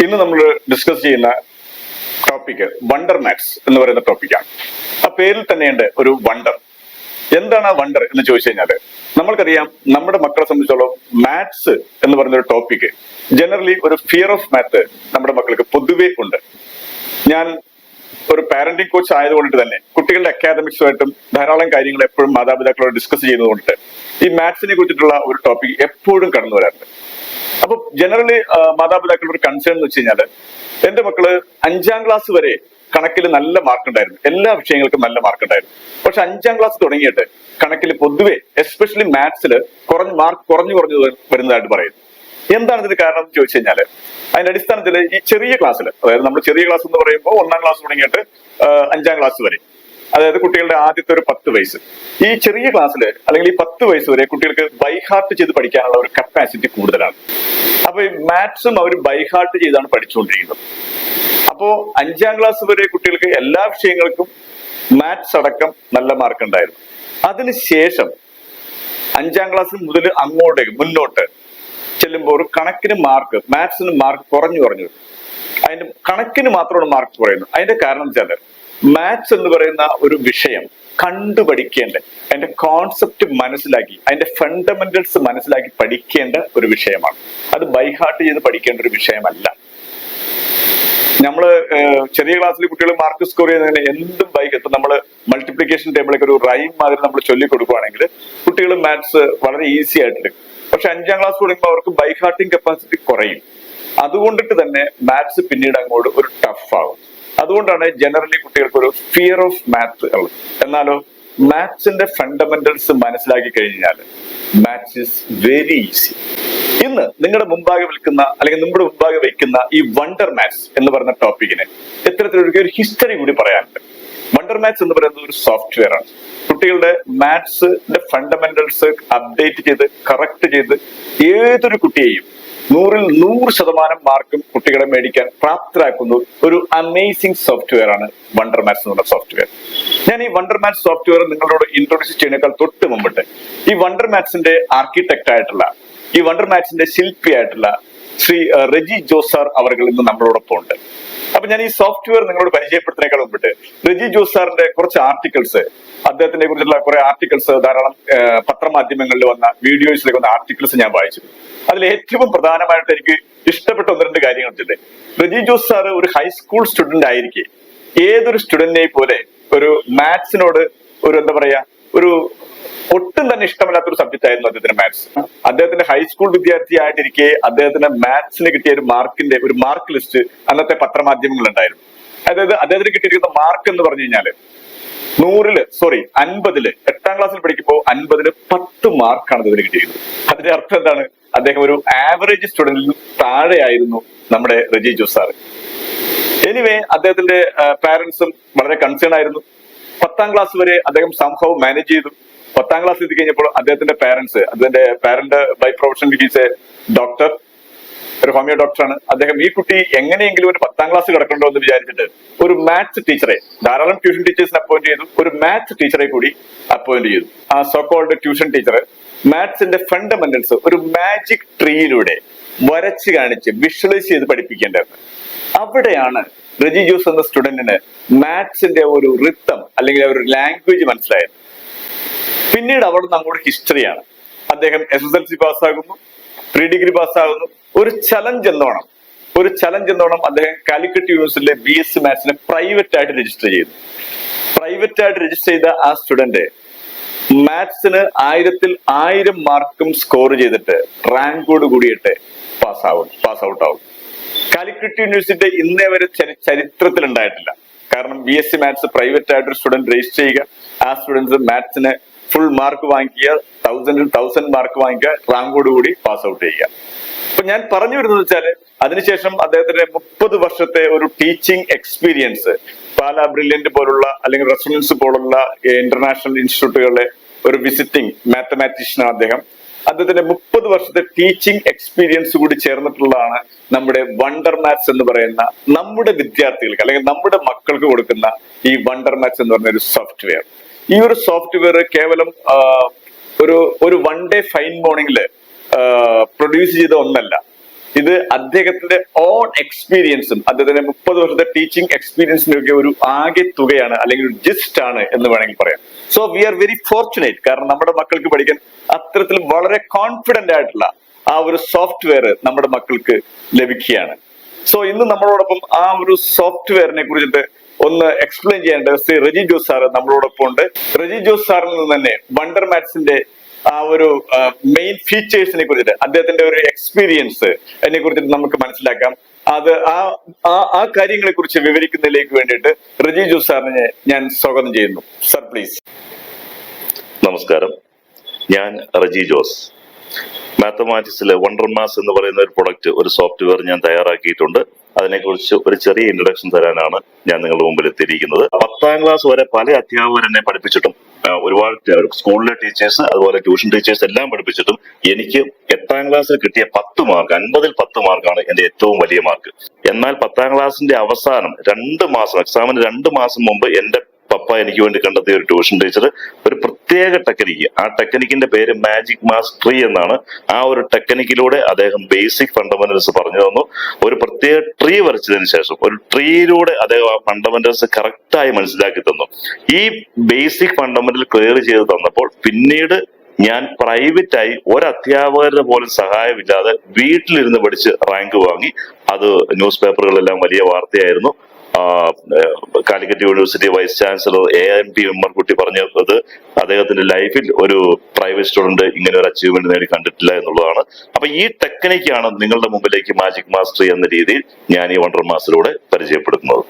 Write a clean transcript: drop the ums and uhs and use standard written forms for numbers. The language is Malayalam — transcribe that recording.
ഇന്ന് നമ്മൾ ഡിസ്കസ് ചെയ്യുന്ന ടോപ്പിക് വണ്ടർ മാത്സ് എന്ന് പറയുന്ന ടോപ്പിക്കാണ്. ആ പേരിൽ തന്നെയുണ്ട് ഒരു വണ്ടർ. എന്താണ് ആ വണ്ടർ എന്ന് ചോദിച്ചു കഴിഞ്ഞാല്, നമ്മൾക്കറിയാം നമ്മുടെ മക്കളെ സംബന്ധിച്ചോളം മാത്സ് എന്ന് പറയുന്ന ഒരു ടോപ്പിക് ജനറലി ഒരു ഫിയർ ഓഫ് മാത്ത് നമ്മുടെ മക്കൾക്ക് പൊതുവേ ഉണ്ട്. ഞാൻ ഒരു പാരന്റിംഗ് കോച്ച് ആയതുകൊണ്ട് തന്നെ കുട്ടികളുടെ അക്കാദമിക്സുമായിട്ടും ധാരാളം കാര്യങ്ങൾ എപ്പോഴും മാതാപിതാക്കളോട് ഡിസ്കസ് ചെയ്യുന്നതുകൊണ്ട് ഈ മാത്സിനെ കുറിച്ചിട്ടുള്ള ഒരു ടോപ്പിക് എപ്പോഴും കടന്നു വരാറുണ്ട്. അപ്പൊ ജനറലി മാതാപിതാക്കളുടെ ഒരു കൺസേൺ എന്ന് വെച്ച് കഴിഞ്ഞാല്, എന്റെ മക്കള് 5ാം ക്ലാസ് വരെ കണക്കിൽ നല്ല മാർക്ക് ഉണ്ടായിരുന്നു, എല്ലാ വിഷയങ്ങൾക്കും നല്ല മാർക്ക് ഉണ്ടായിരുന്നു. പക്ഷെ 5ാം ക്ലാസ് തുടങ്ങിയിട്ട് കണക്കിൽ പൊതുവെ എസ്പെഷ്യലി മാത്സിൽ കുറഞ്ഞു വരുന്നതായിട്ട് പറയുന്നു. എന്താണ് ഇതിന് കാരണം എന്ന് ചോദിച്ചു കഴിഞ്ഞാല്, അതിന്റെ അടിസ്ഥാനത്തിൽ ഈ ചെറിയ ക്ലാസ്സിൽ, അതായത് നമ്മൾ ചെറിയ ക്ലാസ് എന്ന് പറയുമ്പോൾ 1ാം ക്ലാസ് തുടങ്ങിയിട്ട് 5ാം ക്ലാസ് വരെ, അതായത് കുട്ടികളുടെ ആദ്യത്തെ ഒരു 10 വയസ്സ്, ഈ ചെറിയ ക്ലാസ്സിൽ അല്ലെങ്കിൽ ഈ 10 വയസ്സ് വരെ കുട്ടികൾക്ക് ബൈഹാർട്ട് ചെയ്ത് പഠിക്കാനുള്ള ഒരു കപ്പാസിറ്റി കൂടുതലാണ്. അപ്പൊ ഈ മാത്സും അവർ ബൈഹാർട്ട് ചെയ്താണ് പഠിച്ചുകൊണ്ടിരിക്കുന്നത്. അപ്പോ 5ാം ക്ലാസ് വരെ കുട്ടികൾക്ക് എല്ലാ വിഷയങ്ങൾക്കും മാത്സ് അടക്കം നല്ല മാർക്ക് ഉണ്ടായിരുന്നു. അതിനുശേഷം 5ാം ക്ലാസ് മുതൽ മുന്നോട്ട് ചെല്ലുമ്പോൾ ഒരു കണക്കിന് മാർക്ക്, മാത്സിന് മാർക്ക് കുറഞ്ഞു അതിന്റെ കണക്കിന് മാത്രമാണ് മാർക്ക് കുറയുന്നത്. അതിന്റെ കാരണം വെച്ചാൽ മാത്സ് എന്ന് പറയുന്ന ഒരു വിഷയം കണ്ടുപഠിക്കേണ്ട, അതിന്റെ കോൺസെപ്റ്റ് മനസ്സിലാക്കി അതിന്റെ ഫണ്ടമെന്റൽസ് മനസ്സിലാക്കി പഠിക്കേണ്ട ഒരു വിഷയമാണ്. അത് ബൈഹാർട്ട് ചെയ്ത് പഠിക്കേണ്ട ഒരു വിഷയമല്ല. നമ്മള് ചെറിയ ക്ലാസ്സിൽ കുട്ടികൾ മാർക്ക് സ്കോർ ചെയ്യുന്നതിന് എന്തും ഇപ്പൊ നമ്മള് മൾട്ടിപ്ലിക്കേഷൻ ടേബിളൊക്കെ ഒരു റൈം മാതിരി നമ്മൾ ചൊല്ലിക്കൊടുക്കുകയാണെങ്കിൽ കുട്ടികൾ മാത്സ് വളരെ ഈസി ആയിട്ട്. പക്ഷെ 5ാം ക്ലാസ് തുടങ്ങുമ്പോൾ അവർക്ക് ബൈഹാർട്ടിങ് കപ്പാസിറ്റി കുറയും. അതുകൊണ്ടിട്ട് തന്നെ മാത്സ് പിന്നീട് അങ്ങോട്ട് ഒരു ടഫ് ആകും. അതുകൊണ്ടാണ് ജനറലി കുട്ടികൾക്ക് ഒരു ഫിയർ ഓഫ് മാത്ത് ഉള്ളത്. എന്നാലോ മാത്സിന്റെ ഫണ്ടമെന്റൽസ് മനസ്സിലാക്കി കഴിഞ്ഞാൽ മാത്സ് ഈസ് വെരി ഈസി. ഇന്ന് നിങ്ങളുടെ മുമ്പാകെ നമ്മുടെ മുമ്പാകെ വയ്ക്കുന്ന ഈ വണ്ടർ മാത്സ് എന്ന് പറയുന്ന ടോപ്പിക്കിന് ഇത്തരത്തിലൊരു ഹിസ്റ്ററി കൂടി പറയാനുണ്ട്. വണ്ടർ മാത്സ് എന്ന് പറയുന്നത് ഒരു സോഫ്റ്റ്വെയർ ആണ്. കുട്ടികളുടെ മാത്സിന്റെ ഫണ്ടമെന്റൽസ് അപ്ഡേറ്റ് ചെയ്ത് കറക്റ്റ് ചെയ്ത് ഏതൊരു കുട്ടിയെയും 100ൽ 100% മാർക്കും കുട്ടികളെ മേടിക്കാൻ പ്രാപ്തരാക്കുന്ന ഒരു അമേസിംഗ് സോഫ്റ്റ്വെയർ ആണ് വണ്ടർ മാത്സ് എന്നുള്ള സോഫ്റ്റ്വെയർ. ഞാൻ ഈ വണ്ടർ മാത്സ് സോഫ്റ്റ്വെയർ നിങ്ങളോട് ഇൻട്രൊഡ്യൂസ് ചെയ്യുന്നതിനേക്കാൾ തൊട്ട് മുമ്പിട്ട് ഈ വണ്ടർ മാത്സിന്റെ ആർക്കിടെക്ട് ആയിട്ടുള്ള, ഈ വണ്ടർ മാത്സിന്റെ ശില്പി ആയിട്ടുള്ള ശ്രീ റെജി ജോസാർ അവർ ഇന്ന് നമ്മളോടൊപ്പം ഉണ്ട്. അപ്പൊ ഞാൻ ഈ സോഫ്റ്റ്വെയർ നിങ്ങളോട് പരിചയപ്പെടുത്തുന്നതിനേക്കാൾ മുമ്പിട്ട് റെജി ജോസാറിന്റെ കുറച്ച് ആർട്ടിക്കിൾസ്, അദ്ദേഹത്തിനെ കുറിച്ചുള്ള കുറെ ആർട്ടിക്കിൾസ് ധാരാളം പത്രമാധ്യമങ്ങളിൽ വന്ന, വീഡിയോസിലേക്ക് വന്ന ആർട്ടിക്കിൾസ് ഞാൻ വായിച്ചു. അതിൽ ഏറ്റവും പ്രധാനമായിട്ട് എനിക്ക് ഇഷ്ടപ്പെട്ട 1-2 കാര്യങ്ങൾ വെച്ചിട്ട്, റെജി ജോസ് സാറ് ഒരു ഹൈസ്കൂൾ സ്റ്റുഡന്റ് ആയിരിക്കെ ഏതൊരു സ്റ്റുഡന്റിനെ പോലെ ഒരു മാത്സിനോട് ഒരു ഒരു ഒട്ടും തന്നെ ഇഷ്ടമല്ലാത്തൊരു സബ്ജക്റ്റ് ആയിരുന്നു അദ്ദേഹത്തിന്റെ മാത്സ്. അദ്ദേഹത്തിന്റെ ഹൈസ്കൂൾ വിദ്യാർത്ഥി ആയിട്ടിരിക്കെ അദ്ദേഹത്തിന് മാത്സിന് കിട്ടിയ ഒരു മാർക്ക് ലിസ്റ്റ് അന്നത്തെ പത്രമാധ്യമങ്ങൾ ഉണ്ടായിരുന്നു. അതായത് അദ്ദേഹത്തിന് കിട്ടിയിരിക്കുന്ന മാർക്ക് എന്ന് പറഞ്ഞു കഴിഞ്ഞാല് 50ല് 8ാം ക്ലാസ്സിൽ പഠിക്കുമ്പോൾ 50ല് 10 മാർക്കാണ് അദ്ദേഹത്തിന് കിട്ടിയിരിക്കുന്നത്. അതിന്റെ അർത്ഥം എന്താണ്? അദ്ദേഹം ഒരു ആവറേജ് സ്റ്റുഡന്റിൽ താഴെയായിരുന്നു നമ്മുടെ റെജി ജോസ് സാറ്. എനിവേ അദ്ദേഹത്തിന്റെ പാരന്റ്സും വളരെ കൺസേൺ ആയിരുന്നു. 10ാം ക്ലാസ് വരെ അദ്ദേഹം സംഭവം മാനേജ് ചെയ്തു. 10ാം ക്ലാസ് എത്തി കഴിഞ്ഞപ്പോൾ അദ്ദേഹത്തിന്റെ parent by profession is a doctor, ഒരു ഹോമിയോ ഡോക്ടറാണ്. അദ്ദേഹം ഈ കുട്ടി എങ്ങനെയെങ്കിലും ഒരു 10ാം ക്ലാസ് കിടക്കണ്ടോ എന്ന് വിചാരിച്ചിട്ട് ഒരു മാത്സ് ടീച്ചറെ, ധാരാളം ട്യൂഷൻ ടീച്ചേഴ്സിനെ അപ്പോയിന്റ് ചെയ്തു, ഒരു മാത്സ് ടീച്ചറെ കൂടി അപ്പോയിന്റ് ചെയ്തു. ആ സോക്കോൾഡ് ട്യൂഷൻ ടീച്ചർ മാത്സിന്റെ ഫണ്ടമെന്റൽസ് ഒരു മാജിക് ട്രീയിലൂടെ വരച്ച് കാണിച്ച് വിഷ്വലൈസ് ചെയ്ത് പഠിപ്പിക്കേണ്ടത്. അവിടെയാണ് റെജി ജോസ് എന്ന സ്റ്റുഡന്റിന് മാത്സിന്റെ ഒരു റിത്തം അല്ലെങ്കിൽ ഒരു ലാംഗ്വേജ് മനസ്സിലായത്. പിന്നീട് അവിടെ നിന്ന് അങ്ങോട്ട് ഹിസ്റ്ററിയാണ്. അദ്ദേഹം SSLC പാസ്സാകുന്നു, പ്രീ ഡിഗ്രി പാസ്സാകുന്നു. ഒരു ചലഞ്ച് എന്നോണം അദ്ദേഹം കാലിക്കറ്റ് യൂണിവേഴ്സിറ്റിയിലെ BSc മാത്സിനെ പ്രൈവറ്റ് ആയിട്ട് രജിസ്റ്റർ ചെയ്തു. പ്രൈവറ്റ് ആയിട്ട് രജിസ്റ്റർ ചെയ്ത ആ സ്റ്റുഡന്റ് മാത്സിന് 1000ൽ 1000 മാർക്കും സ്കോർ ചെയ്തിട്ട് റാങ്കോട് കൂടിയിട്ട് പാസ് ഔട്ട് ആവും. കാലിക്കറ്റ് യൂണിവേഴ്സിറ്റി ഇന്നേ വരെ ചരിത്രത്തിൽ ഉണ്ടായിട്ടില്ല. കാരണം BSc മാത്സ് പ്രൈവറ്റ് ആയിട്ട് ഒരു സ്റ്റുഡന്റ് രജിസ്റ്റർ ചെയ്യുക, ആ സ്റ്റുഡൻസ് മാത്സിന് ഫുൾ മാർക്ക് വാങ്ങിക്കുക, 1000ൽ 1000 മാർക്ക് വാങ്ങിക്കുക, റാങ്കോട് കൂടി പാസ് ഔട്ട് ചെയ്യുക. അപ്പൊ ഞാൻ പറഞ്ഞു വരുന്നത് വെച്ചാല്, അതിനുശേഷം അദ്ദേഹത്തിന്റെ 30 വർഷത്തെ ഒരു ടീച്ചിങ് എക്സ്പീരിയൻസ് പാലാ ബ്രില്യന്റ് പോലുള്ള അല്ലെങ്കിൽ റെസൊണൻസ് പോലുള്ള ഇന്റർനാഷണൽ ഇൻസ്റ്റിറ്റ്യൂട്ടുകളിലെ ഒരു വിസിറ്റിംഗ് മാത്തമാറ്റീഷ്യനാണ് അദ്ദേഹം. അദ്ദേഹത്തിന്റെ 30 വർഷത്തെ ടീച്ചിങ് എക്സ്പീരിയൻസ് കൂടി ചേർന്നിട്ടുള്ളതാണ് നമ്മുടെ വണ്ടർ മാത്സ് എന്ന് പറയുന്ന നമ്മുടെ വിദ്യാർത്ഥികൾക്ക് അല്ലെങ്കിൽ നമ്മുടെ മക്കൾക്ക് കൊടുക്കുന്ന ഈ വണ്ടർ മാത്സ് എന്ന് പറയുന്ന ഒരു സോഫ്റ്റ്വെയർ. ഈ ഒരു സോഫ്റ്റ്വെയർ കേവലം ഒരു 1 ഡേ ഫൈൻ മോർണിംഗില് പ്രൊഡ്യൂസ് ചെയ്ത ഒന്നല്ല. ഇത് അദ്ദേഹത്തിന്റെ ഓൺ എക്സ്പീരിയൻസും അദ്ദേഹത്തിന്റെ 30 വർഷത്തെ ടീച്ചിങ് എക്സ്പീരിയൻസിന്റെ ഒക്കെ ഒരു ആകെ തുകയാണ്, അല്ലെങ്കിൽ ഒരു ജിസ്റ്റ് ആണ് എന്ന് വേണമെങ്കിൽ പറയാം. So we are very fortunate, കാരണം നമ്മുടെ മക്കൾക്ക് പഠിക്കാൻ അത്തരത്തിൽ വളരെ കോൺഫിഡന്റ് ആയിട്ടുള്ള ആ ഒരു സോഫ്റ്റ്വെയർ നമ്മുടെ മക്കൾക്ക് ലഭിക്കുകയാണ്. സോ ഇന്ന് നമ്മളോടൊപ്പം ആ ഒരു സോഫ്റ്റ്വെയറിനെ കുറിച്ചിട്ട് ഒന്ന് എക്സ്പ്ലെയിൻ ചെയ്യേണ്ടത് ശ്രീ റജി ജോസ് സാർ നമ്മളോടൊപ്പം ഉണ്ട്. റജി ജോസ് സാറിൽ നിന്ന് തന്നെ വണ്ടർ മാത്സിന്റെ ആ ഒരു മെയിൻ ഫീച്ചേഴ്സിനെ കുറിച്ചിട്ട്, അദ്ദേഹത്തിന്റെ ഒരു എക്സ്പീരിയൻസ് അതിനെ കുറിച്ചിട്ട് നമുക്ക് മനസ്സിലാക്കാം. അത് ആ കാര്യങ്ങളെ കുറിച്ച് വിവരിക്കുന്നതിലേക്ക് വേണ്ടിയിട്ട് റജി ജോസ് സാറിനെ ഞാൻ സ്വാഗതം ചെയ്യുന്നു. Sir please. നമസ്കാരം, ഞാൻ റജി ജോസ്. മാത്തമാറ്റിക്സിലെ വണ്ടർ മാത്സ് എന്ന് പറയുന്ന ഒരു പ്രൊഡക്റ്റ്, ഒരു സോഫ്റ്റ്വെയർ ഞാൻ തയ്യാറാക്കിയിട്ടുണ്ട്. അതിനെക്കുറിച്ച് ഒരു ചെറിയ ഇൻട്രൊഡക്ഷൻ തരാനാണ് ഞാൻ നിങ്ങളുടെ മുമ്പിൽ എത്തിയിരിക്കുന്നത്. 10ാം ക്ലാസ് വരെ പല അധ്യാപകർ എന്നെ പഠിപ്പിച്ചിട്ടും, ഒരുപാട് സ്കൂളിലെ ടീച്ചേഴ്സ് അതുപോലെ ട്യൂഷൻ ടീച്ചേഴ്സ് എല്ലാം പഠിപ്പിച്ചിട്ടും എനിക്ക് 8ാം ക്ലാസ്സിൽ കിട്ടിയ 10 മാർക്ക്, 50ൽ 10 മാർക്കാണ് എന്റെ ഏറ്റവും വലിയ മാർക്ക്. എന്നാൽ 10ാം ക്ലാസ്സിന്റെ അവസാനം 2 മാസം, എക്സാമിന് 2 മാസം മുമ്പ് എന്റെ പപ്പ എനിക്ക് വേണ്ടി കണ്ടെത്തിയ ഒരു ട്യൂഷൻ ടീച്ചർ ഒരു പ്രത്യേക ടെക്നിക്ക്, ആ ടെക്നിക്കിന്റെ പേര് മാജിക് മാസ് ട്രീ എന്നാണ്. ആ ഒരു ടെക്നിക്കിലൂടെ അദ്ദേഹം ബേസിക് ഫണ്ടമെന്റൽസ് പറഞ്ഞു തന്നു. ഒരു പ്രത്യേക ട്രീ വരച്ചതിന് ശേഷം ഒരു ട്രീയിലൂടെ അദ്ദേഹം ആ ഫണ്ടമെന്റൽസ് കറക്റ്റായി മനസ്സിലാക്കി തന്നു. ഈ ബേസിക് ഫണ്ടമെന്റൽ ക്ലിയർ ചെയ്ത് തന്നപ്പോൾ പിന്നീട് ഞാൻ പ്രൈവറ്റായി ഒരു അധ്യാപകരുടെ പോലും സഹായമില്ലാതെ വീട്ടിലിരുന്ന് പഠിച്ച് റാങ്ക് വാങ്ങി. അത് ന്യൂസ് പേപ്പറുകളെല്ലാം വലിയ വാർത്തയായിരുന്നു. Calicut university vice chancellor AMP Ummerkutty പറഞ്ഞത് അദ്ദേഹത്തിന്റെ ലൈഫിൽ ഒരു പ്രൈവറ്റ് സ്റ്റുഡന്റ് ഇങ്ങനെ ഒരു അച്ചീവ്മെന്റ് നേടി കണ്ടിട്ടില്ല എന്നുള്ളതാണ്. അപ്പൊ ഈ ടെക്നിക്കാണ് നിങ്ങളുടെ മുമ്പിലേക്ക് മാജിക് മാസ്റ്ററി എന്ന രീതിയിൽ ഞാൻ ഈ വണ്ടർ മാസ്റ്ററിലൂടെ പരിചയപ്പെടുത്തുന്നത്.